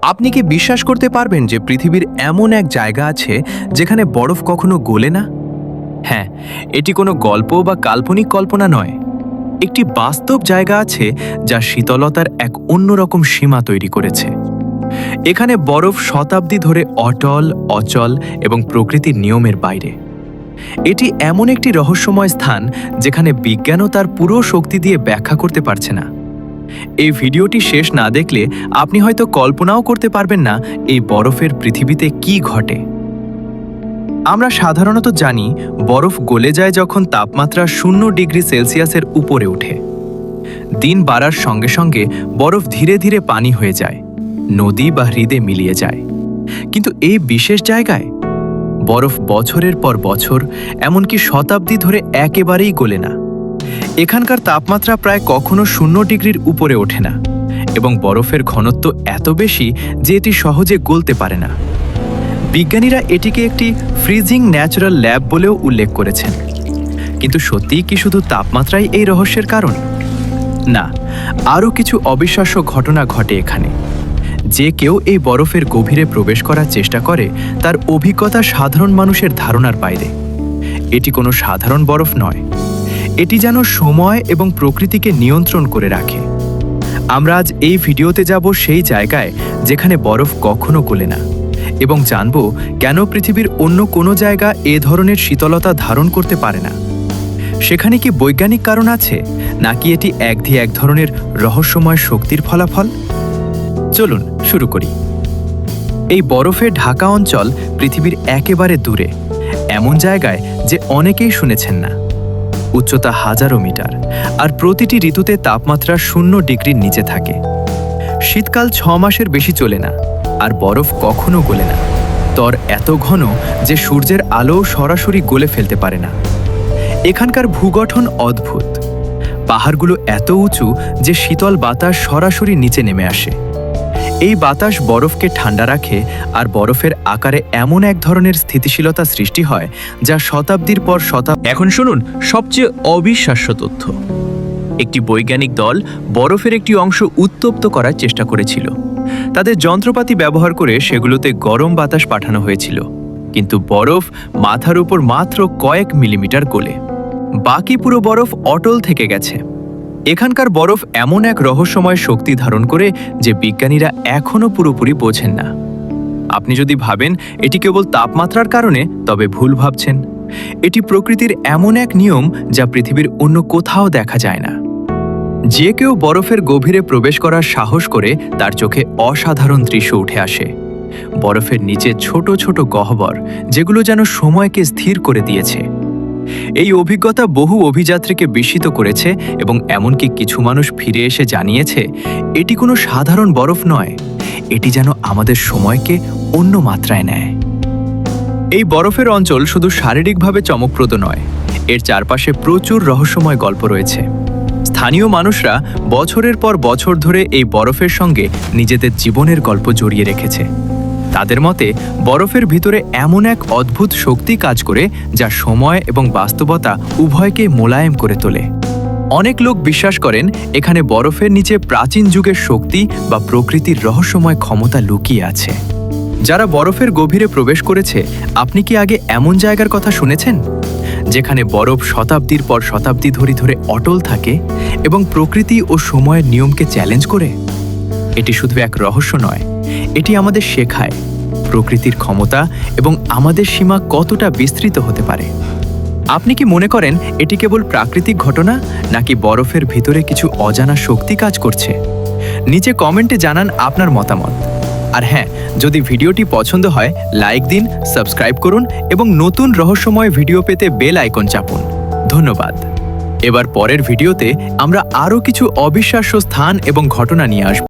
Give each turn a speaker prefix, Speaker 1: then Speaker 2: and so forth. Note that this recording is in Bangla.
Speaker 1: আপনি কি বিশ্বাস করতে পারবেন যে পৃথিবীর এমন এক জায়গা আছে যেখানে বরফ কখনো গলে না? হ্যাঁ, এটি কোনো গল্প বা কাল্পনিক কল্পনা নয়। একটি বাস্তব জায়গা আছে যা শীতলতার এক অন্যরকম সীমা তৈরি করেছে। এখানে বরফ শতাব্দী ধরে অটল, অচল এবং প্রকৃতির নিয়মের বাইরে। এটি এমন একটি রহস্যময় স্থান যেখানে বিজ্ঞানও তার পুরো শক্তি দিয়ে ব্যাখ্যা করতে পারছে না। এই ভিডিওটি শেষ না দেখলে আপনি হয়তো কল্পনাও করতে পারবেন না এই বরফের পৃথিবীতে কি ঘটে। আমরা সাধারণত জানি বরফ গলে যায় যখন তাপমাত্রা 0 ডিগ্রি সেলসিয়াসের উপরে ওঠে। দিন বাড়ার সঙ্গে সঙ্গে বরফ ধীরে ধীরে পানি হয়ে যায়, নদী বা হ্রদে মিলিয়ে যায়। কিন্তু এই বিশেষ জায়গায় বরফ বছরের পর বছর, এমনকি শতাব্দী ধরে একেবারেই গলে না। এখানকার তাপমাত্রা প্রায় কখনো 0 ডিগ্রির উপরে ওঠে না এবং বরফের ঘনত্ব এত বেশি যে এটি সহজে গলতে পারে না। বিজ্ঞানীরা এটিকে একটি ফ্রিজিং ন্যাচারাল ল্যাব বলেও উল্লেখ করেছেন। কিন্তু সত্যিই কি শুধু তাপমাত্রাই এই রহস্যের কারণ? না, আরও কিছু অবিশ্বাস্য ঘটনা ঘটে এখানে। যে কেউ এই বরফের গভীরে প্রবেশ করার চেষ্টা করে তার অভিজ্ঞতা সাধারণ মানুষের ধারণার বাইরে। এটি কোনো সাধারণ বরফ নয়, এটি যেন সময় এবং প্রকৃতিকে নিয়ন্ত্রণ করে রাখে। আমরা আজ এই ভিডিওতে যাব সেই জায়গায় যেখানে বরফ কখনো গলে না এবং জানব কেন পৃথিবীর অন্য কোনো জায়গা এ ধরনের শীতলতা ধারণ করতে পারে না। সেখানে কি বৈজ্ঞানিক কারণ আছে, নাকি এটি এক ধরনের রহস্যময় শক্তির ফলাফল? চলুন শুরু করি। এই বরফে ঢাকা অঞ্চল পৃথিবীর একেবারে দূরে, এমন জায়গায় যে অনেকেই শুনেছেন না। উচ্চতা হাজারো মিটার, আর প্রতিটি ঋতুতে তাপমাত্রা 0 ডিগ্রির নিচে থাকে। শীতকাল 6 মাসের বেশি চলে না, আর বরফ কখনো গলে না। স্তর এত ঘন যে সূর্যের আলো সরাসরি গলে ফেলতে পারে না। এখানকার ভূগঠন অদ্ভুত। পাহাড়গুলো এত উঁচু যে শীতল বাতাস সরাসরি নিচে নেমে আসে। এই বাতাস বরফকে ঠান্ডা রাখে, আর বরফের আকারে এমন এক ধরনের স্থিতিশীলতা সৃষ্টি হয় যা শতাব্দীর পর শতাব্দী। এখন শুনুন সবচেয়ে অবিশ্বাস্য তথ্য। একটি বৈজ্ঞানিক দল বরফের একটি অংশ উত্তপ্ত করার চেষ্টা করেছিল। তাদের যন্ত্রপাতি ব্যবহার করে সেগুলোতে গরম বাতাস পাঠানো হয়েছিল, কিন্তু বরফ মাথার উপর মাত্র কয়েক মিলিমিটার গলে। বাকি পুরো বরফ অটল থেকে গেছে। এখানকার বরফ এমন এক রহস্যময় শক্তি ধারণ করে যে বিজ্ঞানীরা এখনও পুরোপুরি বোঝেন না। আপনি যদি ভাবেন এটি কেবল তাপমাত্রার কারণে, তবে ভুল ভাবছেন। এটি প্রকৃতির এমন এক নিয়ম যা পৃথিবীর অন্য কোথাও দেখা যায় না। যে কেউ বরফের গভীরে প্রবেশ করার সাহস করে তার চোখে অসাধারণ দৃশ্য উঠে আসে। বরফের নিচে ছোট ছোট গহ্বর, যেগুলো যেন সময়কে স্থির করে দিয়েছে। এই অভিজ্ঞতা বহু অভিযাত্রীকে বিস্মিত করেছে এবং এমনকি কিছু মানুষ ফিরে এসে জানিয়েছে এটি কোনো সাধারণ বরফ নয়, এটি যেন আমাদের সময়কে অন্য মাত্রায় নেয়। এই বরফের অঞ্চল শুধু শারীরিকভাবে চমকপ্রদ নয়, এর চারপাশে প্রচুর রহস্যময় গল্প রয়েছে। স্থানীয় মানুষরা বছরের পর বছর ধরে এই বরফের সঙ্গে নিজেদের জীবনের গল্প জড়িয়ে রেখেছে। তাদের মতে বরফের ভিতরে এমন এক অদ্ভুত শক্তি কাজ করে যা সময় এবং বাস্তবতা উভয়কে মোলায়েম করে তোলে। অনেক লোক বিশ্বাস করেন এখানে বরফের নিচে প্রাচীন যুগের শক্তি বা প্রকৃতির রহস্যময় ক্ষমতা লুকিয়ে আছে। যারা বরফের গভীরে প্রবেশ করেছে, আপনি কি আগে এমন জায়গার কথা শুনেছেন যেখানে বরফ শতাব্দীর পর শতাব্দী ধরে ধরে অটল থাকে এবং প্রকৃতি ও সময়ের নিয়মকে চ্যালেঞ্জ করে? এটি শুধু এক রহস্য নয়, এটি আমাদের শেখায় প্রকৃতির ক্ষমতা এবং আমাদের সীমা কতটা বিস্তৃত হতে পারে। আপনি কি মনে করেন এটি কেবল প্রাকৃতিক ঘটনা, নাকি বরফের ভিতরে কিছু অজানা শক্তি কাজ করছে? নিচে কমেন্টে জানান আপনার মতামত। আর হ্যাঁ, যদি ভিডিওটি পছন্দ হয় লাইক দিন, সাবস্ক্রাইব করুন এবং নতুন রহস্যময় ভিডিও পেতে বেল আইকন চাপুন। ধন্যবাদ। এবার পরের ভিডিওতে আমরা আরও কিছু অবিশ্বাস্য স্থান এবং ঘটনা নিয়ে আসব।